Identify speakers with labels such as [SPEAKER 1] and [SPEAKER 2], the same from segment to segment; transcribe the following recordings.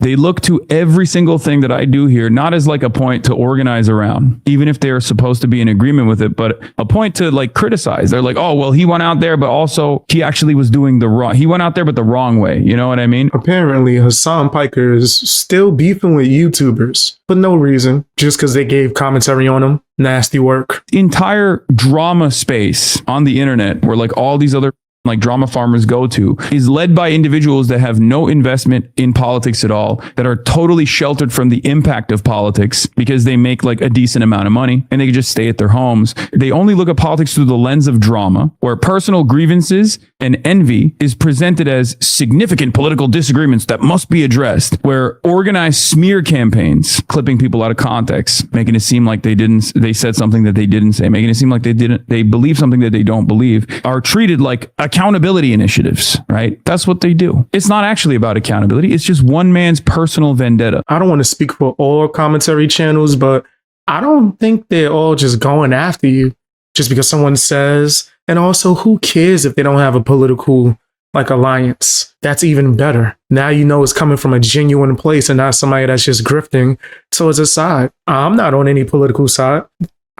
[SPEAKER 1] They look to every single thing that I do here, not as like a point to organize around, even if they're supposed to be in agreement with it, but a point to like criticize. They're like, oh, well, he went out there, but also he actually was doing he went out there, but the wrong way. You know what I mean?
[SPEAKER 2] Apparently, Hasan Piker is still beefing with YouTubers for no reason, just because they gave commentary on him. Nasty work.
[SPEAKER 1] The entire drama space on the internet where like all these other like drama farmers go to is led by individuals that have no investment in politics at all, that are totally sheltered from the impact of politics because they make like a decent amount of money and they can just stay at their homes. They only look at politics through the lens of drama, where personal grievances and envy is presented as significant political disagreements that must be addressed, where organized smear campaigns, clipping people out of context, making it seem like they said something that they didn't say, making it seem like they believe something that they don't believe, are treated like accountability initiatives, right? That's what they do. It's not actually about accountability. It's just one man's personal vendetta.
[SPEAKER 2] I don't want to speak for all commentary channels, but I don't think they're all just going after you just because someone says. And also, who cares if they don't have a political like alliance? That's even better. Now you know it's coming from a genuine place and not somebody that's just grifting towards a side. I'm not on any political side.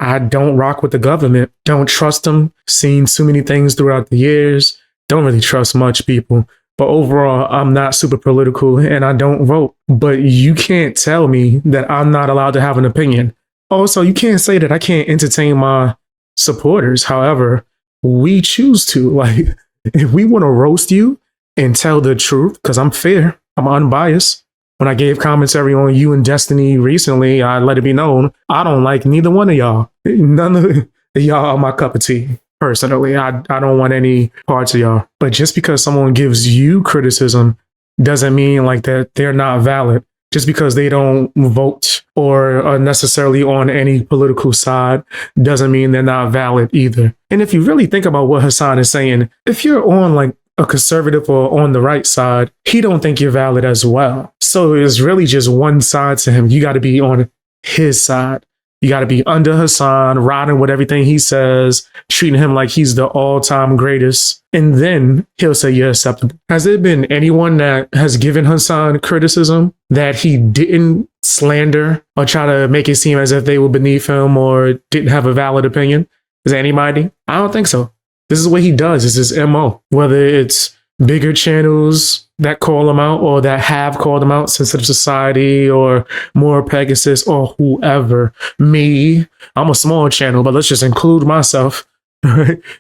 [SPEAKER 2] I don't rock with the government. Don't trust them. Seen too many things throughout the years. Don't really trust much people. But overall, I'm not super political and I don't vote. But you can't tell me that I'm not allowed to have an opinion. Also, you can't say that I can't entertain my supporters. However, we choose to. Like, if we want to roast you and tell the truth, because I'm fair, I'm unbiased. When I gave commentary on you and Destiny recently, I let it be known I don't like neither one of y'all. None of y'all are my cup of tea. Personally, I don't want any parts of y'all. But just because someone gives you criticism doesn't mean like that they're not valid. Just because they don't vote or are necessarily on any political side doesn't mean they're not valid either. And if you really think about what Hassan is saying, if you're on like a conservative or on the right side, he don't think you're valid as well. So it's really just one side to him. You got to be on his side. You got to be under Hassan, riding with everything he says, treating him like he's the all-time greatest. And then he'll say you're acceptable. Has there been anyone that has given Hassan criticism that he didn't slander or try to make it seem as if they were beneath him or didn't have a valid opinion? Is there anybody? I don't think so. This is what he does. It's his MO. Whether it's bigger channels that call him out or that have called him out, Sensitive Society or More Pegasus or whoever. Me, I'm a small channel, but let's just include myself.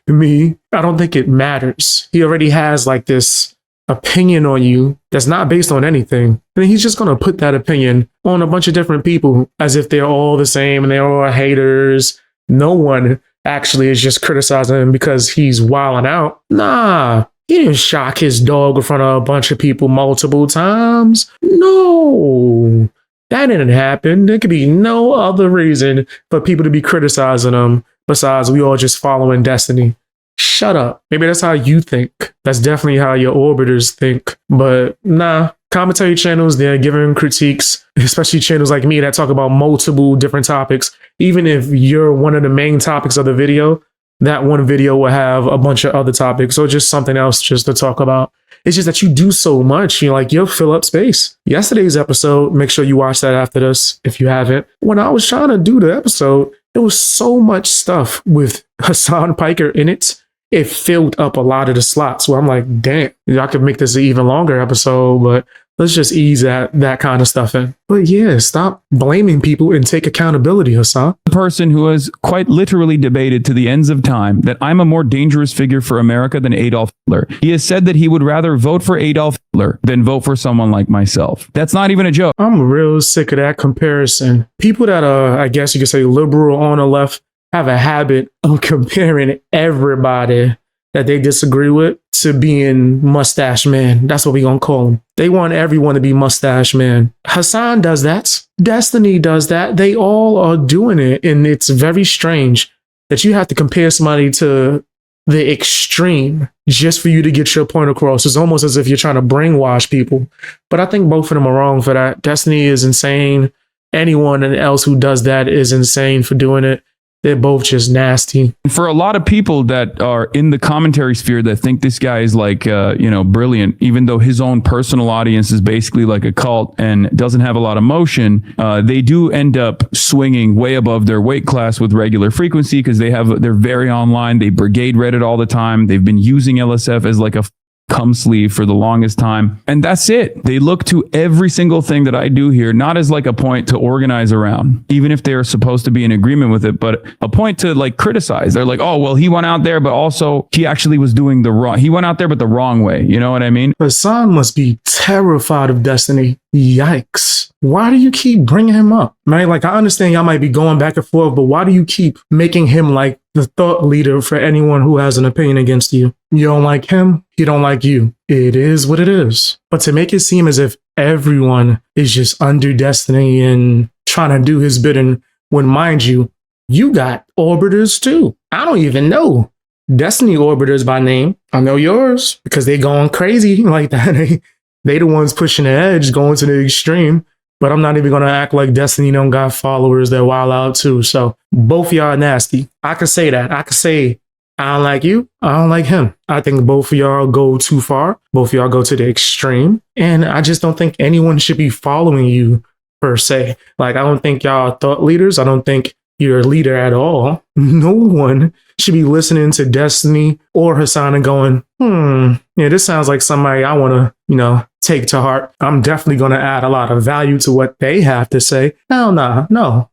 [SPEAKER 2] Me, I don't think it matters. He already has like this opinion on you that's not based on anything. And he's just going to put that opinion on a bunch of different people as if they're all the same and they're all haters. No one actually is just criticizing him because he's wilding out. Nah. He didn't shock his dog in front of a bunch of people multiple times. No, that didn't happen. There could be no other reason for people to be criticizing him besides we all just following Destiny. Shut up. Maybe that's how you think. That's definitely how your orbiters think. But nah, commentary channels, they're giving critiques, especially channels like me that talk about multiple different topics. Even if you're one of the main topics of the video, that one video will have a bunch of other topics or just something else just to talk about. It's just that you do so much, you'll fill up space. Yesterday's episode, make sure you watch that after this if you haven't. When I was trying to do the episode, there was so much stuff with Hasan Piker in it. It filled up a lot of the slots where I'm like, damn, I could make this an even longer episode, but let's just ease that kind of stuff in. But yeah, stop blaming people and take accountability, Hassan.
[SPEAKER 1] The person who has quite literally debated to the ends of time that I'm a more dangerous figure for America than Adolf Hitler. He has said that he would rather vote for Adolf Hitler than vote for someone like myself. That's not even a joke.
[SPEAKER 2] I'm real sick of that comparison. People that are, I guess you could say, liberal on the left have a habit of comparing everybody that they disagree with to being mustache man. That's what we gonna call them. They want everyone to be mustache man. Hassan does that. Destiny does that. They all are doing it. And it's very strange that you have to compare somebody to the extreme just for you to get your point across. It's almost as if you're trying to brainwash people. But I think both of them are wrong for that. Destiny is insane. Anyone else who does that is insane for doing it. They're both just nasty.
[SPEAKER 1] For a lot of people that are in the commentary sphere that think this guy is like, brilliant, even though his own personal audience is basically like a cult and doesn't have a lot of motion, they do end up swinging way above their weight class with regular frequency because they're very online. They brigade Reddit all the time. They've been using LSF as like a cum sleeve for the longest time. And that's it. They look to every single thing that I do here, not as like a point to organize around, even if they're supposed to be in agreement with it, but a point to like criticize. They're like, oh, well, he went out there, but also he actually was doing he went out there, but the wrong way. You know what I mean?
[SPEAKER 2] Hassan must be terrified of Destiny. Yikes. Why do you keep bringing him up? Right? Like, I understand y'all might be going back and forth, but why do you keep making him like the thought leader for anyone who has an opinion against you? You don't like him, he don't like you. It is what it is. But to make it seem as if everyone is just under Destiny and trying to do his bidding, when, mind you, you got orbiters too. I don't even know Destiny orbiters by name. I know yours because they going crazy like that. They the ones pushing the edge, going to the extreme. But I'm not even going to act like Destiny don't got followers that wild out too. So both y'all are nasty. I could say that. I could say, I don't like you. I don't like him. I think both of y'all go too far. Both of y'all go to the extreme. And I just don't think anyone should be following you per se. Like, I don't think y'all are thought leaders. I don't think you're a leader at all. No one should be listening to Destiny or Hassan and going, yeah, this sounds like somebody I want to, take to heart. I'm definitely going to add a lot of value to what they have to say. Hell nah, no,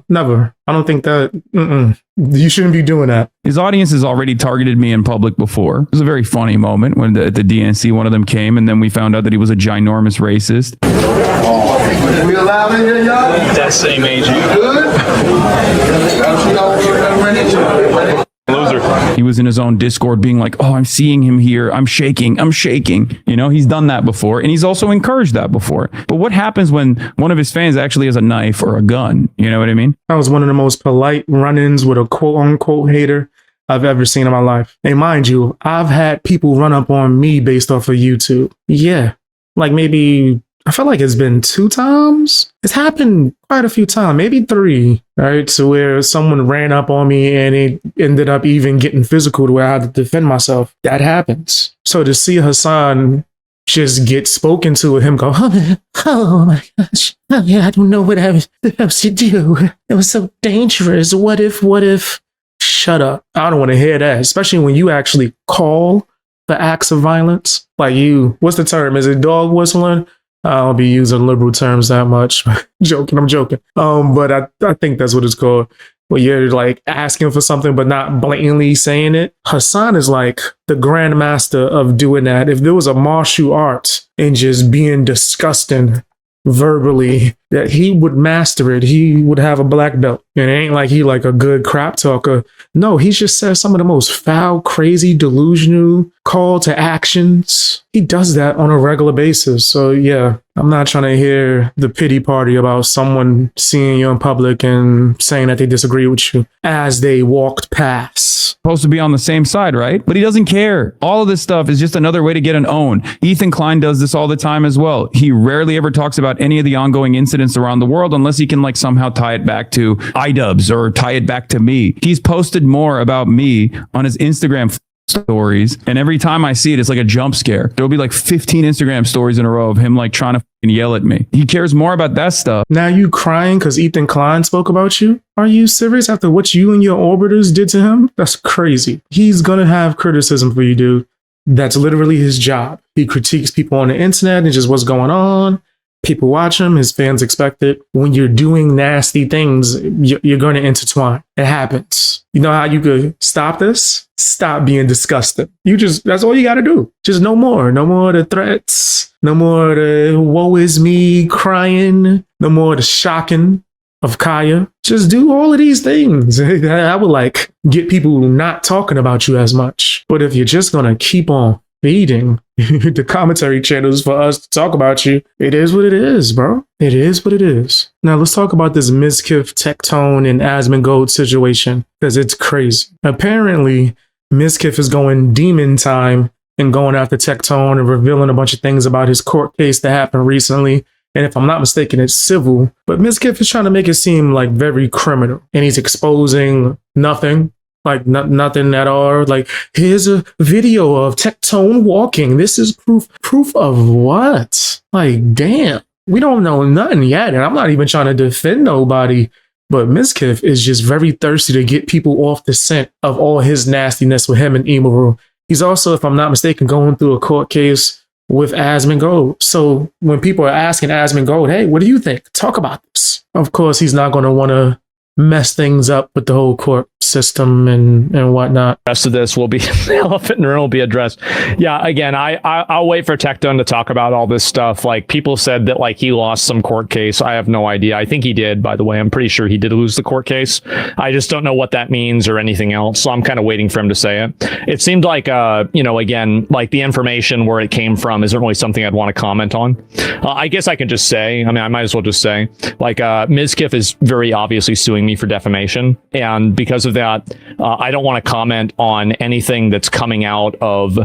[SPEAKER 2] never. I don't think that, you shouldn't be doing that.
[SPEAKER 1] His audience has already targeted me in public before. It was a very funny moment when at the DNC, one of them came and then we found out that he was a ginormous racist.
[SPEAKER 3] We allowed in here, y'all?
[SPEAKER 4] That same age.
[SPEAKER 1] Loser. He was in his own Discord being like, oh, I'm seeing him here. I'm shaking. He's done that before. And he's also encouraged that before. But what happens when one of his fans actually has a knife or a gun? You know what I mean?
[SPEAKER 2] That was one of the most polite run-ins with a quote-unquote hater I've ever seen in my life. And mind you, I've had people run up on me based off of YouTube. Yeah. Like maybe, I feel like it's been 2 times. It's happened quite a few times, maybe 3, right? So where someone ran up on me and it ended up even getting physical to where I had to defend myself. That happens. So to see Hassan just get spoken to, him go, oh my gosh, oh, yeah, I don't know what I was supposed to do. It was so dangerous. What if? Shut up. I don't want to hear that, especially when you actually call the acts of violence. Like what's the term? Is it dog whistling? I don't be using liberal terms that much. I'm joking. But I think that's what it's called. Where you're like asking for something, but not blatantly saying it. Hassan is like the grandmaster of doing that. If there was a martial art and just being disgusting verbally, that he would master it. He would have a black belt. And it ain't like he like a good crap talker. No, he just says some of the most foul, crazy, delusional call to actions. He does that on a regular basis. So yeah, I'm not trying to hear the pity party about someone seeing you in public and saying that they disagree with you as they walked past.
[SPEAKER 1] Supposed to be on the same side, right? But he doesn't care. All of this stuff is just another way to get an own. Ethan Klein does this all the time as well. He rarely ever talks about any of the ongoing incidents around the world unless he can like somehow tie it back to iDubbbz or tie it back to me. He's posted more about me on his Instagram stories, and every time I see it, it's like a jump scare. There'll be like 15 Instagram stories in a row of him like trying to yell at me. He cares more about that stuff.
[SPEAKER 2] Now you crying because Ethan Klein spoke about you? Are you serious after what you and your orbiters did to him? That's crazy. He's gonna have criticism for you, dude. That's literally his job. He critiques people on the internet and just what's going on. People watch him, his fans expect it. When you're doing nasty things, you're going to intertwine. It happens. You know how you could stop this? Stop being disgusting. That's all you got to do. Just no more. No more the threats. No more the woe is me crying. No more the shocking of Kaya. Just do all of these things. I would like get people not talking about you as much. But if you're just going to keep on feeding the commentary channels for us to talk about you, it is what it is, bro. It is what it is. Now let's talk about this Mizkif, Tectone, and Asmongold situation, because it's crazy. Apparently, Mizkif is going demon time and going after Tectone and revealing a bunch of things about his court case that happened recently And if I'm not mistaken, it's civil. But Mizkif is trying to make it seem like very criminal. And he's exposing nothing, like nothing at all. Like, here's a video of Tectone walking. This is proof. Proof of what? Like, damn. We don't know nothing yet. And I'm not even trying to defend nobody. But Mizkif is just very thirsty to get people off the scent of all his nastiness with him and Emaru. He's also, if I'm not mistaken, going through a court case with Asmongold. So when people are asking Asmongold, hey, what do you think? Talk about this. Of course, he's not going to want to mess things up with the whole court system and whatnot.
[SPEAKER 4] The rest of this will be the elephant in the room will be addressed. Yeah, again, I'll wait for Tectone to talk about all this stuff. Like, people said that like he lost some court case. I have no idea. I think he did, by the way. I'm pretty sure he did lose the court case. I just don't know what that means or anything else. So I'm kind of waiting for him to say it. It seemed like again, like the information where it came from isn't really something I'd want to comment on. I guess I can just say, I might as well just say, like, Mizkif is very obviously suing me for defamation, and because of that, I don't want to comment on anything that's coming out of,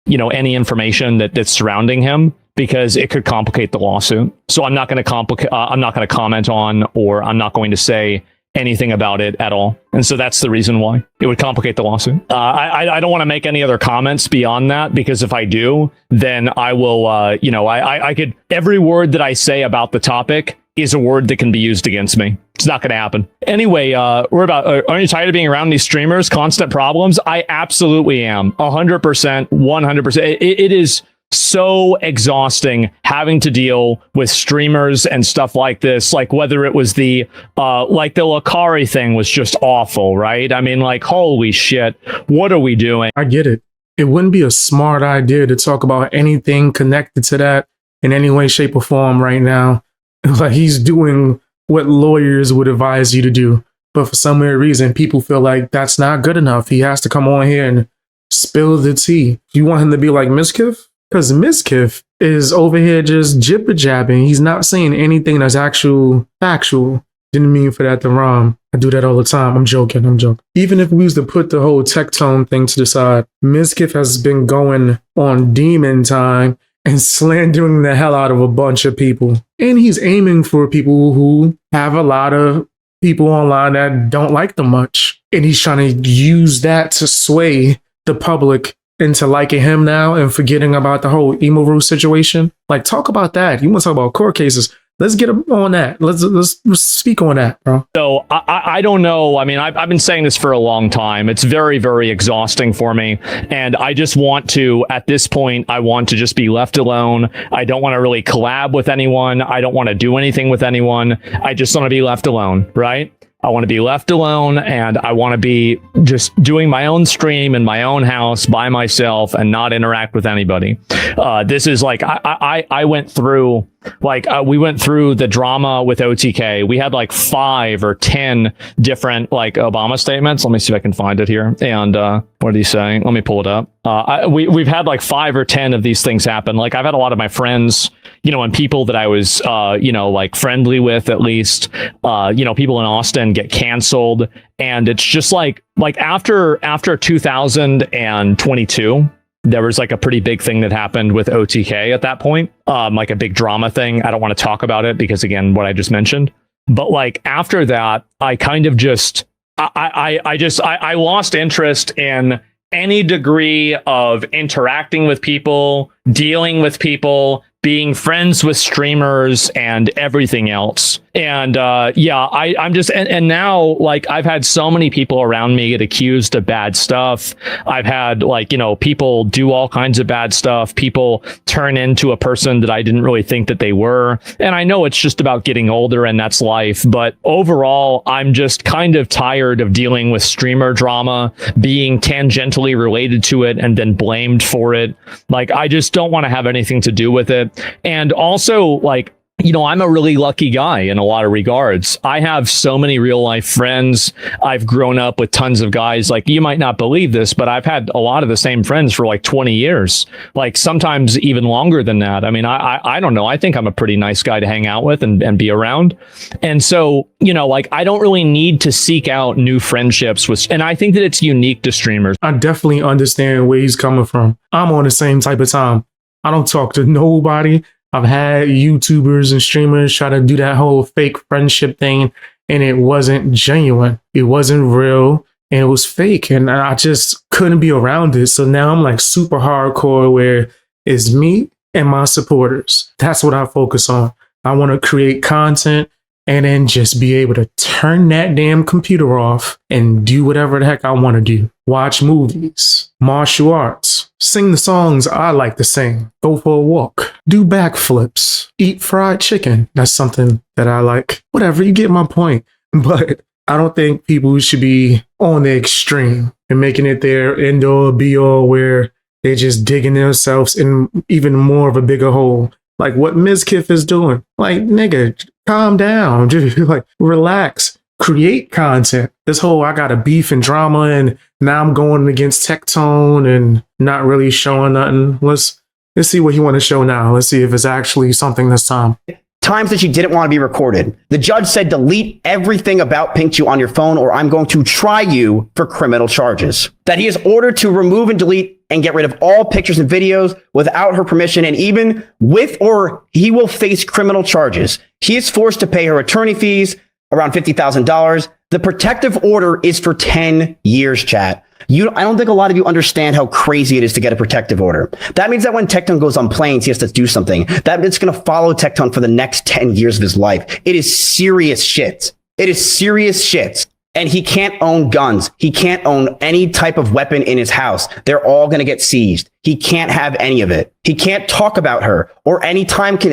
[SPEAKER 4] any information that's surrounding him, because it could complicate the lawsuit. So I'm not going to comment on, or I'm not going to say anything about it at all. And so that's the reason why it would complicate the lawsuit. I don't want to make any other comments beyond that, because if I do, then I will, I could, every word that I say about the topic is a word that can be used against me. It's not going to happen. Anyway, aren't you tired of being around these streamers? Constant problems? I absolutely am. 100%, 100%. It is so exhausting having to deal with streamers and stuff like this. Like, whether it was the Rakai thing was just awful, right? I mean, like, holy shit, what are we doing?
[SPEAKER 2] I get it. It wouldn't be a smart idea to talk about anything connected to that in any way, shape, or form right now. Like, he's doing what lawyers would advise you to do. But for some weird reason, people feel like that's not good enough. He has to come on here and spill the tea. You want him to be like Mizkif? Because Mizkif is over here just jibber-jabbing. He's not saying anything that's actual factual. Didn't mean for that to rhyme. I do that all the time. I'm joking. Even if we was to put the whole Tectone thing to the side, Mizkif has been going on demon time and slandering the hell out of a bunch of people. And he's aiming for people who have a lot of people online that don't like them much. And he's trying to use that to sway the public into liking him now and forgetting about the whole Emaru situation. Like, talk about that. You want to talk about court cases? Let's get on that. Let's speak on that, bro.
[SPEAKER 4] So I don't know. I mean, I've been saying this for a long time. It's very, very exhausting for me. And I just want to, at this point, I want to just be left alone. I don't want to really collab with anyone. I don't want to do anything with anyone. I just want to be left alone, right? I want to be left alone, and I want to be just doing my own stream in my own house by myself and not interact with anybody. This is like, I went through, like, we went through the drama with OTK. We had like 5 or 10 different like Obama statements. Let me see if I can find it here. And what did he say? Let me pull it up. We've had like 5 or 10 of these things happen. Like, I've had a lot of my friends, and people that I was, like friendly with, at least, people in Austin get canceled. And it's just like after 2022, there was like a pretty big thing that happened with OTK at that point, like a big drama thing. I don't want to talk about it because, again, what I just mentioned. But like after that, I kind of just, I lost interest in any degree of interacting with people, dealing with people, being friends with streamers and everything else. And I'm just, and now, like, I've had so many people around me get accused of bad stuff. I've had, like, people do all kinds of bad stuff. People turn into a person that I didn't really think that they were. And I know it's just about getting older and that's life. But overall, I'm just kind of tired of dealing with streamer drama, being tangentially related to it and then blamed for it. Like, I just don't want to have anything to do with it. And also, like, I'm a really lucky guy in a lot of regards. I have so many real life friends. I've grown up with tons of guys. Like, you might not believe this, but I've had a lot of the same friends for like 20 years, like sometimes even longer than that. I mean, I don't know. I think I'm a pretty nice guy to hang out with and be around. And so, like, I don't really need to seek out new friendships and I think that it's unique to streamers.
[SPEAKER 2] I definitely understand where he's coming from. I'm on the same type of time. I don't talk to nobody. I've had YouTubers and streamers try to do that whole fake friendship thing, and it wasn't genuine. It wasn't real, and it was fake. And I just couldn't be around it. So now I'm like super hardcore where it's me and my supporters. That's what I focus on. I want to create content and then just be able to turn that damn computer off and do whatever the heck I want to do. Watch movies, martial arts, sing the songs I like to sing, go for a walk, do backflips, eat fried chicken. That's something that I like. Whatever, you get my point. But I don't think people should be on the extreme and making it their end all be all where they're just digging themselves in even more of a bigger hole. Like what Mizkif is doing. Like, nigga, calm down. Just like, relax. Create content. This whole I got a beef and drama and now I'm going against Tectone and not really showing nothing. Let's see what he want to show now. Let's see if it's actually something this time.
[SPEAKER 5] Times that she didn't want to be recorded. The judge said, delete everything about Pinkchu on your phone or I'm going to try you for criminal charges. That he is ordered to remove and delete and get rid of all pictures and videos without her permission, and even with or he will face criminal charges. He is forced to pay her attorney fees, around $50,000. The protective order is for 10 years, chat. I don't think a lot of you understand how crazy it is to get a protective order. That means that when Tectone goes on planes, he has to do something. That it's going to follow Tectone for the next 10 years of his life. It is serious shit. It is serious shit. And he can't own guns. He can't own any type of weapon in his house. They're all going to get seized. He can't have any of it. He can't talk about her or any time can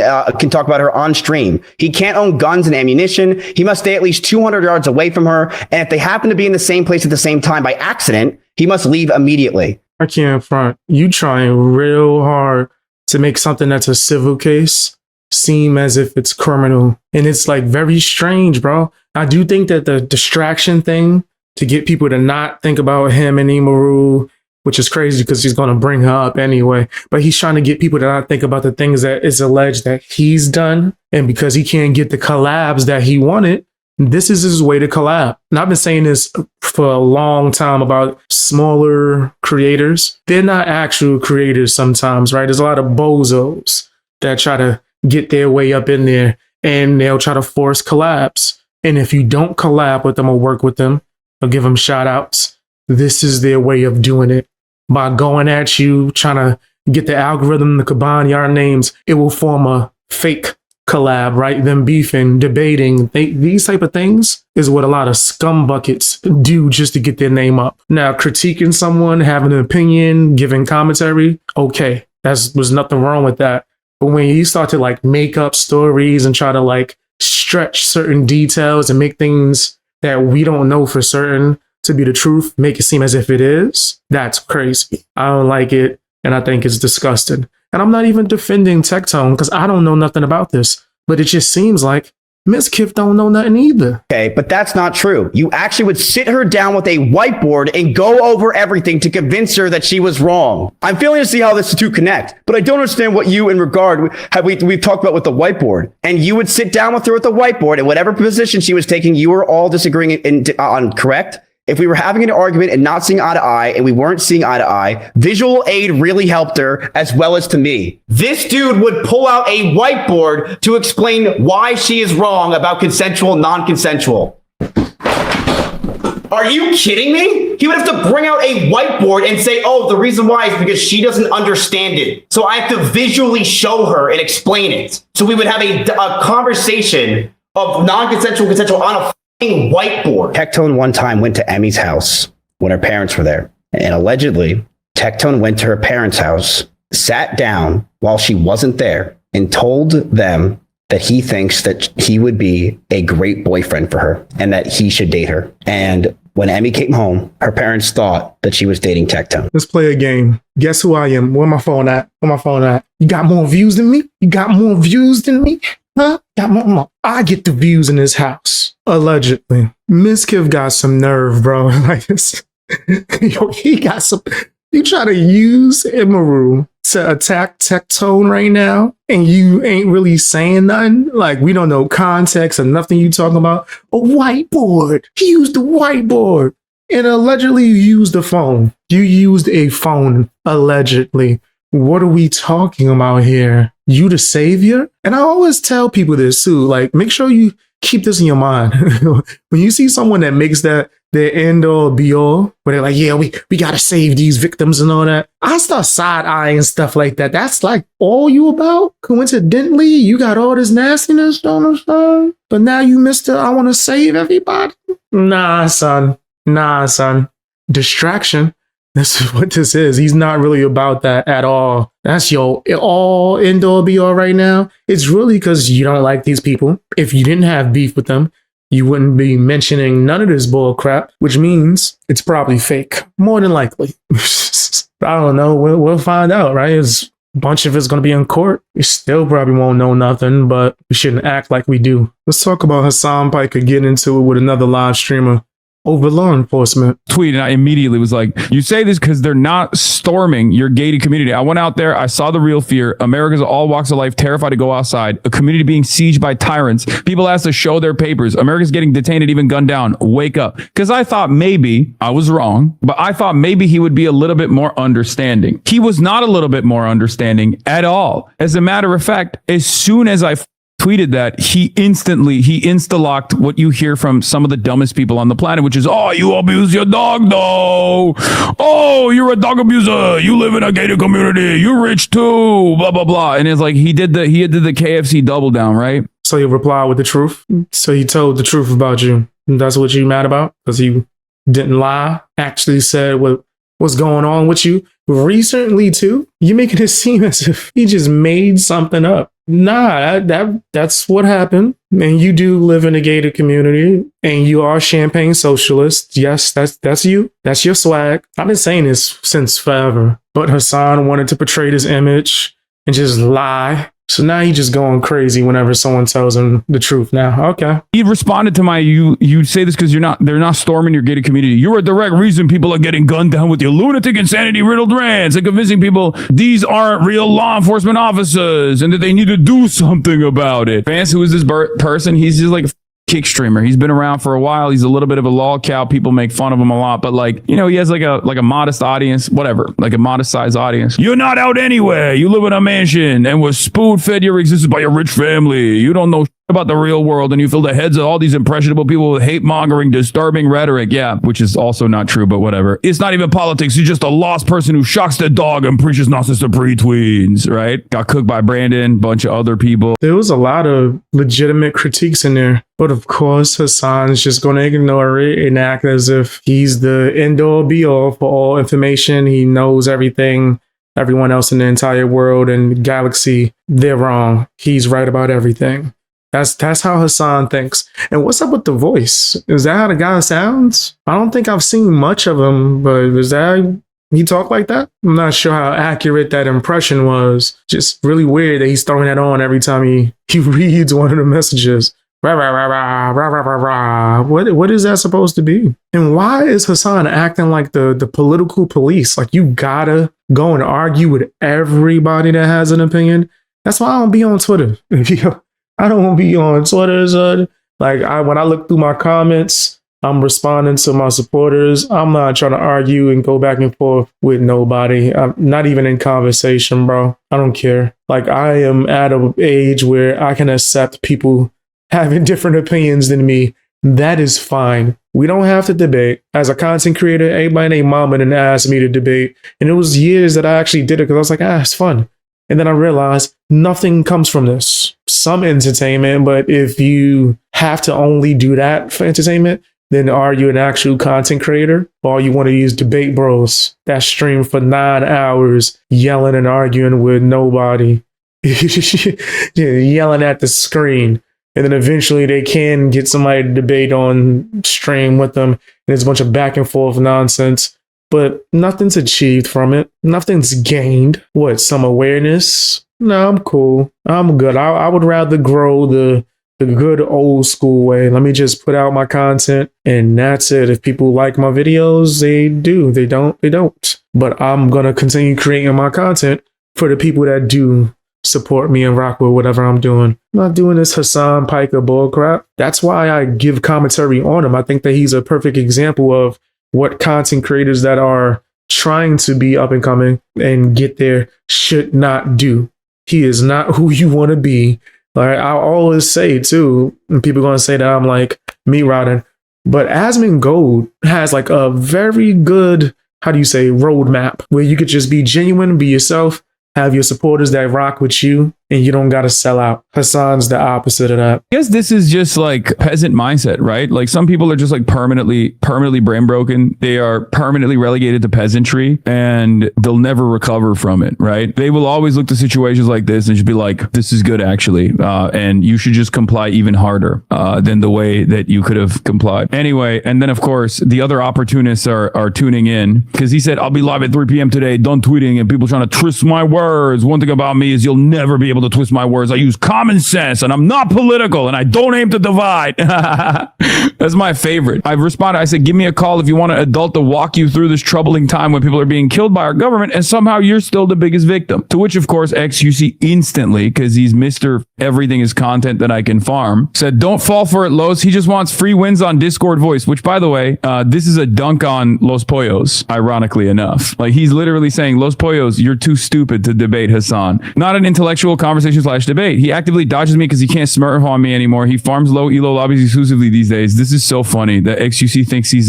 [SPEAKER 5] talk about her on stream. He can't own guns and ammunition. He must stay at least 200 yards away from her. And if they happen to be in the same place at the same time by accident, he must leave immediately.
[SPEAKER 2] I can't front. You trying real hard to make something that's a civil case seem as if it's criminal. And it's like very strange, bro. I do think that the distraction thing to get people to not think about him and Imaru, which is crazy because he's going to bring her up anyway, but he's trying to get people to not think about the things that is alleged that he's done. And because he can't get the collabs that he wanted, this is his way to collab. And I've been saying this for a long time about smaller creators. They're not actual creators sometimes, right? There's a lot of bozos that try to get their way up in there and they'll try to force collabs. And if you don't collab with them or work with them or give them shout outs, this is their way of doing it. By going at you, trying to get the algorithm to combine your names, it will form a fake collab, right? Them beefing, debating, these type of things is what a lot of scum buckets do just to get their name up. Now, critiquing someone, having an opinion, giving commentary, okay, there's nothing wrong with that. But when you start to like make up stories and try to like stretch certain details and make things that we don't know for certain to be the truth, make it seem as if it is, that's crazy. I don't like it, and I think it's disgusting. And I'm not even defending Tectone because I don't know nothing about this, but it just seems like Mizkif don't know nothing either.
[SPEAKER 5] Okay, but that's not true. You actually would sit her down with a whiteboard and go over everything to convince her that she was wrong. I'm failing to see how this two connect, but I don't understand what you in regard we've talked about with the whiteboard. And you would sit down with her at the whiteboard and whatever position she was taking, you were all disagreeing on, correct? If we were having an argument and not seeing eye to eye and we weren't seeing eye to eye, visual aid really helped her as well as to me. This dude would pull out a whiteboard to explain why she is wrong about consensual, non-consensual. Are you kidding me? He would have to bring out a whiteboard and say, oh, the reason why is because she doesn't understand it. So I have to visually show her and explain it. So we would have a conversation of non-consensual, consensual on a whiteboard. Tectone one time went to Emmy's house when her parents were there. And allegedly, Tectone went to her parents' house, sat down while she wasn't there, and told them that he thinks that he would be a great boyfriend for her and that he should date her. And when Emmy came home, her parents thought that she was dating Tectone.
[SPEAKER 2] Let's play a game. Guess who I am? Where my phone at? Where my phone at? You got more views than me? You got more views than me? Huh? I get the views in his house. Allegedly. Mizkif got some nerve, bro. Like this. Yo, he got some. You try to use Imaru to attack Tectone right now, and you ain't really saying nothing. Like, we don't know context or nothing you talking about. A whiteboard. He used the whiteboard. And allegedly you used the phone. You used a phone, allegedly. What are we talking about here? you the savior? And I always tell people this too, like, make sure you keep this in your mind. When you see someone that makes that their end all be all, where they're like, yeah, we gotta save these victims and all that, I start side-eyeing stuff like that. That's like all you about? Coincidentally, you got all this nastiness on the side, but now you Mr. I want to save everybody? Nah, son. Distraction. This is what this is. He's not really about that at all. That's your all end all be all right now. It's really because you don't like these people. If you didn't have beef with them, you wouldn't be mentioning none of this bull crap, which means it's probably fake. More than likely. I don't know. We'll find out, right? A bunch of it's going to be in court. We still probably won't know nothing, but we shouldn't act like we do. Let's talk about Hasan Piker getting into it with another live streamer over law enforcement.
[SPEAKER 1] Tweet, and I immediately was like, you say this because they're not storming your gated community. I went out there, I saw the real fear. America's all walks of life terrified to go outside. A community being sieged by tyrants. People asked to show their papers. America's getting detained and even gunned down. Wake up. Because I thought maybe, I was wrong, but I thought maybe he would be a little bit more understanding. He was not a little bit more understanding at all. As a matter of fact, as soon as I tweeted that, he insta-locked what you hear from some of the dumbest people on the planet, which is, oh, you abuse your dog though. Oh, you're a dog abuser. You live in a gated community. You're rich too. Blah, blah, blah. And it's like he did the KFC double down, right?
[SPEAKER 2] So he replied with the truth. So he told the truth about you. That's what you mad about? Because he didn't lie, actually said what's going on with you recently too. You're making it seem as if he just made something up. Nah, that's what happened. And you do live in a gated community, and you are champagne socialist. Yes, that's you. That's your swag. I've been saying this since forever. But Hassan wanted to portray this image and just lie. So now he's just going crazy whenever someone tells him the truth now. Okay.
[SPEAKER 1] He responded to my, you say this because they're not storming your gated community. You're a direct reason people are getting gunned down with your lunatic insanity riddled rants and convincing people these aren't real law enforcement officers and that they need to do something about it. Vance, who is this person? He's just like a kick streamer. He's been around for a while. He's a little bit of a lol cow. People make fun of him a lot, but like, you know, he has like a modest audience, whatever, like a modest size audience. You're not out anywhere. You live in a mansion and was spoon fed your existence by your rich family. You don't know about the real world, and you fill the heads of all these impressionable people with hate mongering, disturbing rhetoric. Yeah, which is also not true, but whatever. It's not even politics. You're just a lost person who shocks the dog and preaches nonsense to pre-tweens, right? Got cooked by Brandon, bunch of other people.
[SPEAKER 2] There was a lot of legitimate critiques in there, but of course Hassan's just going to ignore it and act as if he's the end-all be-all for all information. He knows everything. Everyone else in the entire world and galaxy, they're wrong. He's right about everything. That's how Hassan thinks. And what's up with the voice? Is that how the guy sounds? I don't think I've seen much of him, but is that he talk like that? I'm not sure how accurate that impression was. Just really weird that he's throwing that on every time he reads one of the messages. Rah, rah, rah, rah, rah, rah, rah, rah. What is that supposed to be? And why is Hassan acting like the political police? Like you gotta go and argue with everybody that has an opinion. That's why I don't be on Twitter. I don't want to be on Twitter. Like when I look through my comments, I'm responding to my supporters. I'm not trying to argue and go back and forth with nobody. I'm not even in conversation, bro. I don't care. Like I am at an age where I can accept people having different opinions than me. That is fine. We don't have to debate. As a content creator, everybody and their mama didn't ask me to debate. And it was years that I actually did it because I was like, it's fun. And then I realized nothing comes from this. Some entertainment, but if you have to only do that for entertainment, then are you an actual content creator? Or you want to use debate bros that stream for 9 hours, yelling and arguing with nobody, yelling at the screen. And then eventually they can get somebody to debate on stream with them. And it's a bunch of back and forth nonsense. But nothing's achieved from it. Nothing's gained. What, some awareness? No, I'm cool. I'm good. I would rather grow the good old school way. Let me just put out my content and that's it. If people like my videos, they do. They don't, they don't. But I'm going to continue creating my content for the people that do support me and rock with whatever I'm doing. I'm not doing this Hasan Piker bullcrap. That's why I give commentary on him. I think that he's a perfect example of what content creators that are trying to be up and coming and get there should not do. He is not who you want to be. Like I always say too, and people are gonna say that I'm like me routing, but Asmongold has like a very good, how do you say, roadmap where you could just be genuine, be yourself, have your supporters that rock with you, and you don't got to sell out. Hassan's the opposite of that.
[SPEAKER 1] I guess this is just like peasant mindset, right? Like some people are just like permanently brain broken. They are permanently relegated to peasantry and they'll never recover from it, right? They will always look to situations like this and just be like, this is good actually. And you should just comply even harder than the way that you could have complied. Anyway, and then of course, the other opportunists are tuning in because he said, I'll be live at 3 p.m. today, done tweeting and people trying to twist my words. One thing about me is you'll never be able to twist my words. I use common sense and I'm not political and I don't aim to divide. That's my favorite. I've responded. I said, give me a call if you want an adult to walk you through this troubling time when people are being killed by our government and somehow you're still the biggest victim. To which, of course, XUC instantly, because he's Mr. Everything is content that I can farm, said, don't fall for it, Los. He just wants free wins on Discord voice, which, by the way, this is a dunk on Los Pollos, ironically enough. Like he's literally saying, Los Pollos, you're too stupid to debate Hassan. Not an intellectual conversation/debate. He actively dodges me because he can't smurf on me anymore. He farms low elo lobbies exclusively these days. This is so funny that XUC thinks he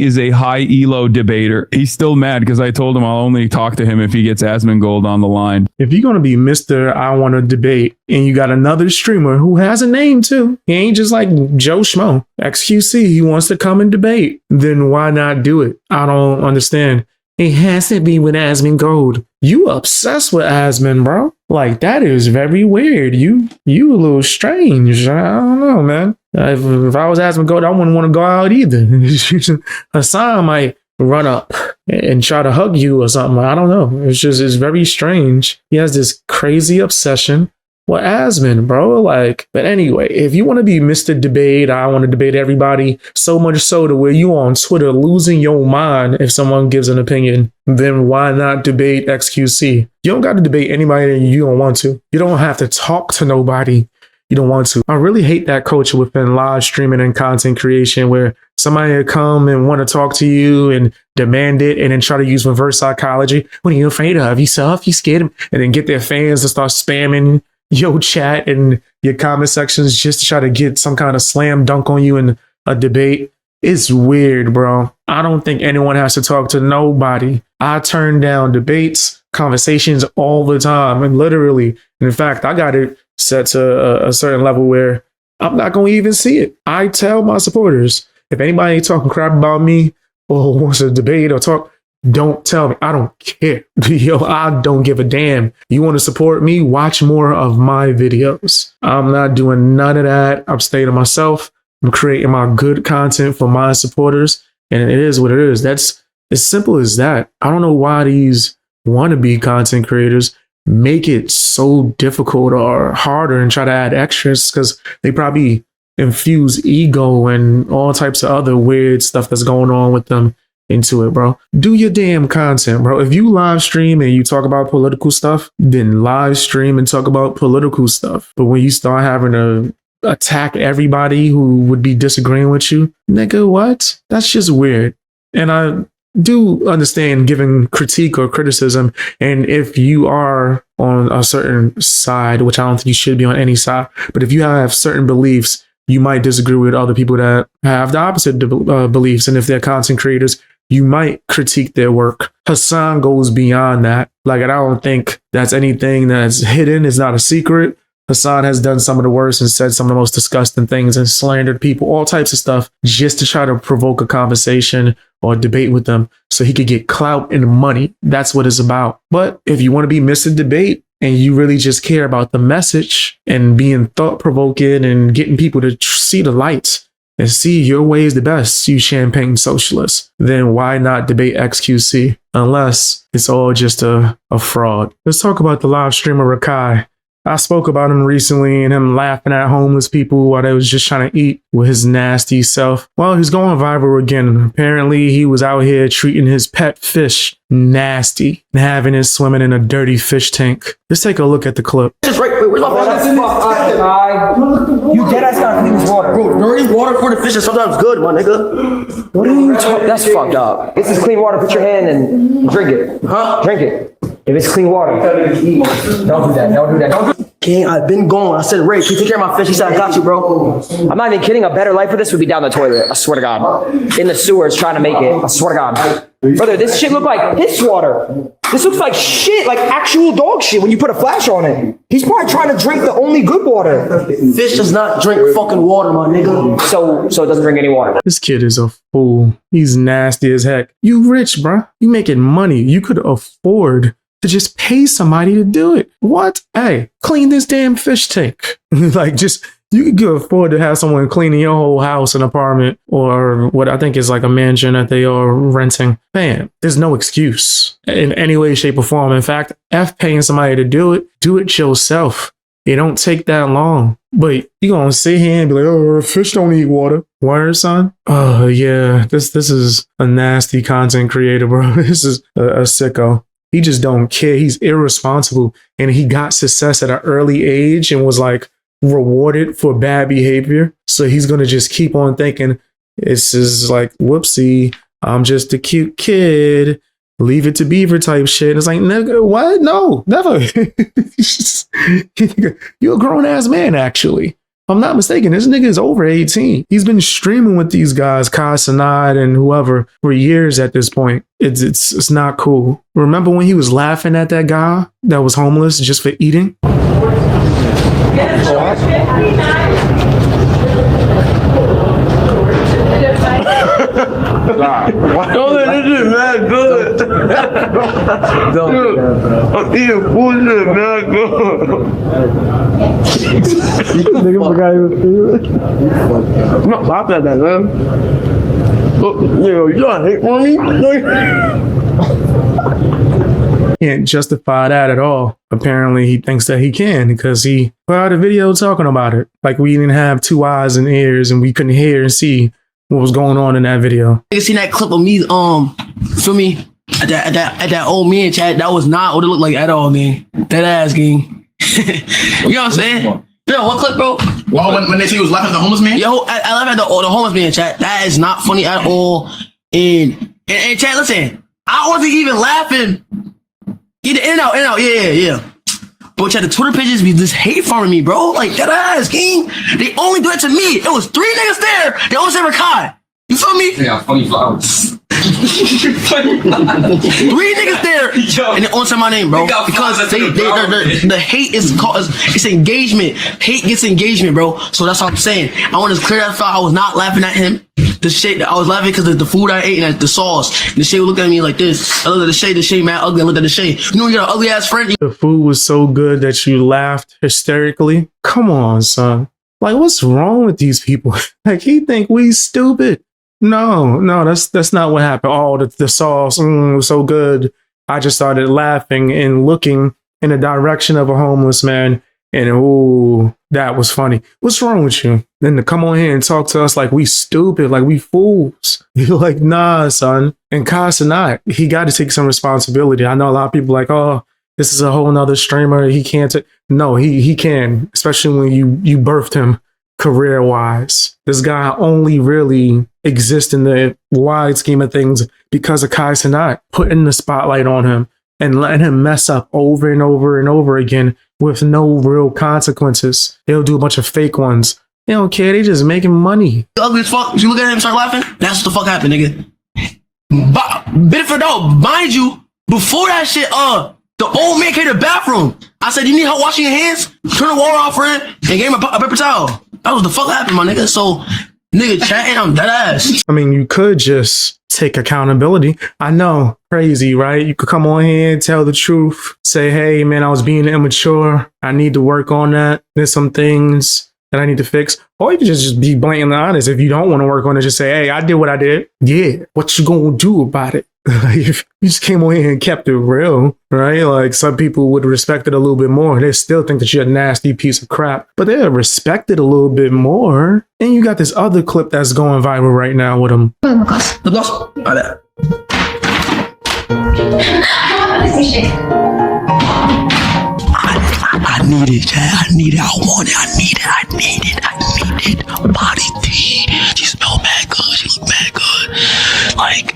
[SPEAKER 1] is a high elo debater. He's still mad because I told him I'll only talk to him if he gets Asmongold on the line.
[SPEAKER 2] If you're going to be Mr. I want to debate and you got another streamer who has a name too, he ain't just like Joe Schmo, XQC, he wants to come and debate, then why not do it? I don't understand. It has to be with Asmongold. You obsessed with Asmon, bro. Like, that is very weird. You a little strange. I don't know, man. If I was Asmongold, I wouldn't want to go out either. Hassan might run up and try to hug you or something. I don't know. It's very strange. He has this crazy obsession with Asmon, bro. Like, but anyway, if you want to be Mr. Debate, I want to debate everybody, so much so to where you on Twitter losing your mind if someone gives an opinion, then why not debate XQC? You don't got to debate anybody that you don't want to. You don't have to talk to nobody you don't want to. I really hate that culture within live streaming and content creation where somebody will come and want to talk to you and demand it and then try to use reverse psychology. What are you afraid of? You soft? You scared? And then get their fans to start spamming your chat and your comment sections just to try to get some kind of slam dunk on you in a debate. It's weird, bro. I don't think anyone has to talk to nobody. I turn down debates, conversations all the time. And literally, in fact, I got it set to a certain level where I'm not going to even see it. I tell my supporters, if anybody talking crap about me or wants to debate or talk, don't tell me. I don't care. Yo, I don't give a damn. You want to support me? Watch more of my videos. I'm not doing none of that. I'm staying to myself. I'm creating my good content for my supporters. And it is what it is. That's as simple as that. I don't know why these wannabe content creators make it so difficult or harder and try to add extras because they probably infuse ego and all types of other weird stuff that's going on with them into it, bro. Do your damn content, bro. If you live stream and you talk about political stuff, then live stream and talk about political stuff. But when you start having to attack everybody who would be disagreeing with you, nigga, what? That's just weird. And I do understand giving critique or criticism. And if you are on a certain side, which I don't think you should be on any side, but if you have certain beliefs, you might disagree with other people that have the opposite beliefs. And if they're content creators, you might critique their work. Hassan goes beyond that. Like, I don't think that's anything that's hidden. It's not a secret. Hassan has done some of the worst and said some of the most disgusting things and slandered people, all types of stuff, just to try to provoke a conversation or debate with them so he could get clout and money. That's what it's about. But if you want to be Mr. Debate and you really just care about the message and being thought-provoking and getting people to see the lights and see your way is the best, you champagne socialists, then why not debate XQC? Unless it's all just a fraud. Let's talk about the live streamer Rakai. I spoke about him recently and him laughing at homeless people while they was just trying to eat with his nasty self. Well, he's going viral again. Apparently, he was out here treating his pet fish nasty and having it swimming in a dirty fish tank. Let's take a look at the clip.
[SPEAKER 6] Just right, wait, where's my fish? You dead ass gotta clean this water. Bro, dirty water for the fish is sometimes good, my nigga. What are you talking? That's fucked up. This is clean water. Put your hand and drink it. Huh? Drink it. If it's clean water, don't do that. Don't do that. Don't do King, I've been gone. I said, Ray, can you take care of my fish? He said, I got you, bro. I'm not even kidding. A better life for this would be down the toilet. I swear to God. In the sewers trying to make it. I swear to God. Brother, this shit look like piss water. This looks like shit, like actual dog shit when you put a flash on it. He's probably trying to drink the only good water. Fish does not drink fucking water, my nigga. So it doesn't drink any water.
[SPEAKER 2] This kid is a fool. He's nasty as heck. You rich, bruh. You making money. You could afford to just pay somebody to do it. What? Hey, clean this damn fish tank. Like, just, you could afford to have someone cleaning your whole house, an apartment, or what I think is like a mansion that they are renting. Man, there's no excuse in any way, shape, or form. In fact, F paying somebody to do it yourself. It don't take that long. But you gonna sit here and be like, oh, fish don't eat water. Word, son? Oh, yeah, this is a nasty content creator, bro. This is a sicko. He just don't care. He's irresponsible. And he got success at an early age and was like rewarded for bad behavior. So he's going to just keep on thinking, this is like, whoopsie, I'm just a cute kid. Leave it to Beaver type shit. It's like, nigga, what? No, never. You're a grown ass man, actually. If I'm not mistaken, this nigga is over 18. He's been streaming with these guys, Hassan and whoever, for years at this point. It's not cool. Remember when he was laughing at that guy that was homeless just for eating?
[SPEAKER 3] Don't let this shit mad good. Dude, I'm eating bullshit mad good. Nigga forgot he was feeling. I'm not laughing at that, man. Look, you got hate for me?
[SPEAKER 2] Can't justify that at all. Apparently he thinks that he can because he put out a video talking about it. Like we didn't have 2 eyes and ears and we couldn't hear and see what was going on in that video.
[SPEAKER 7] You seen that clip of me, feel me? At that old man chat, that was not what it looked like at all, man. That ass game. You know what I'm saying? Yo, what clip, bro?
[SPEAKER 8] Well, when they say he was laughing at the homeless man?
[SPEAKER 7] Yo, I laugh at the homeless man chat. That is not funny at all. And chat, listen, I wasn't even laughing. Get in and out, yeah. But chat, the Twitter pages be just hate farming me, bro. Like, that ass game. They only do it to me. It was 3 niggas there. They only said Rakai. You feel me?
[SPEAKER 8] Yeah, funny flowers.
[SPEAKER 7] 3 niggas there, and they only say my name, bro. Because the hate is called, it's engagement. Hate gets engagement, bro. So that's what I'm saying. I want to clear that thought. I was not laughing at him. The shit, I was laughing because of the food I ate and the sauce. The shit looked at me like this. I looked at the shade mad ugly. I looked at the shade. You know, you're an ugly ass friend.
[SPEAKER 2] The food was so good that you laughed hysterically. Come on, son. Like, what's wrong with these people? Like, he think we stupid. No, that's not what happened. Oh, the sauce was so good. I just started laughing and looking in the direction of a homeless man. And ooh, that was funny. What's wrong with you? Then to come on here and talk to us like we stupid, like we fools. You're like, nah, son. And Hassan, he got to take some responsibility. I know a lot of people like, oh, this is a whole nother streamer. He can't. No, he can, especially when you birthed him career-wise. This guy only really exists in the wide scheme of things because of Hassan putting the spotlight on him and letting him mess up over and over and over again with no real consequences. They'll do a bunch of fake ones. They don't care. They just making money.
[SPEAKER 7] Ugly as fuck. You look at him and start laughing. That's what the fuck happened, nigga. Bit for doubt, mind you, before that shit, the old man came to the bathroom. I said, you need help washing your hands? Turn the water off for him and gave him a paper towel. That was the fuck happened, my nigga. So, nigga chatting, I'm dead ass.
[SPEAKER 2] I mean, you could just take accountability. I know, crazy, right? You could come on here and tell the truth. Say, hey, man, I was being immature. I need to work on that. There's some things that I need to fix. Or you could just be blatantly honest. If you don't want to work on it, just say, hey, I did what I did. Yeah, what you gonna do about it? If you just came on here and kept it real, right? Like, some people would respect it a little bit more. They still think that you're a nasty piece of crap, but they'll respect it a little bit more. And you got this other clip that's going viral right now with him.
[SPEAKER 7] The gloss. I need it, Chad. I need it. I want it. I need it. Body tea. She smell mad good. She look mad good. Like,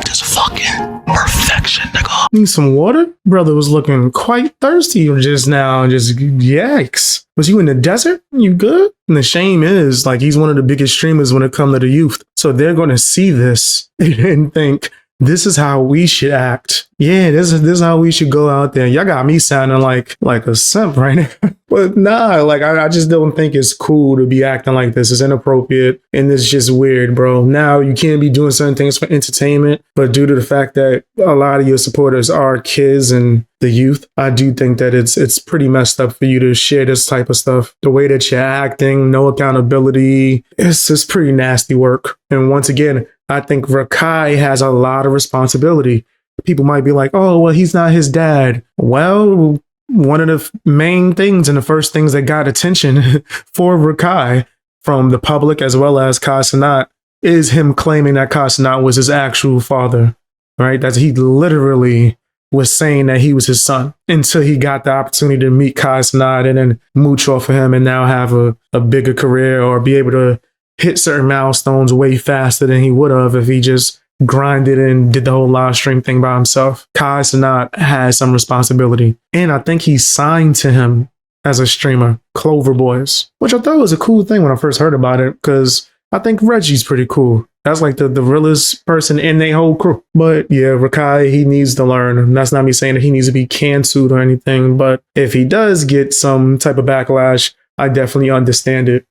[SPEAKER 7] just fucking perfection, nigga.
[SPEAKER 2] Need some water? Brother was looking quite thirsty just now. Just yikes. Was you in the desert? You good? And the shame is, like, he's one of the biggest streamers when it comes to the youth. So they're going to see this and think, this is how we should act. Yeah, this is how we should go out there. Y'all got me sounding like a simp right now. But nah, like I just don't think it's cool to be acting like this. It's inappropriate and it's just weird, bro. Now you can't be doing certain things for entertainment, but due to the fact that a lot of your supporters are kids and the youth, I do think that it's pretty messed up for you to share this type of stuff. The way that you're acting, no accountability, it's just pretty nasty work. And once again, I think Rakai has a lot of responsibility. People might be like, oh, well, he's not his dad. Well, one of the main things and the first things that got attention for Rakai from the public as well as Hassan is him claiming that Hassan was his actual father, right? That he literally was saying that he was his son until he got the opportunity to meet Hassan and then mooch off of him and now have a bigger career or be able to hit certain milestones way faster than he would have if he just grinded and did the whole live stream thing by himself. Hassan has some responsibility. And I think he signed to him as a streamer, Clover Boys, which I thought was a cool thing when I first heard about it because I think Reggie's pretty cool. That's like the realest person in their whole crew. But yeah, Rakai, he needs to learn. And that's not me saying that he needs to be canceled or anything. But if he does get some type of backlash, I definitely understand it.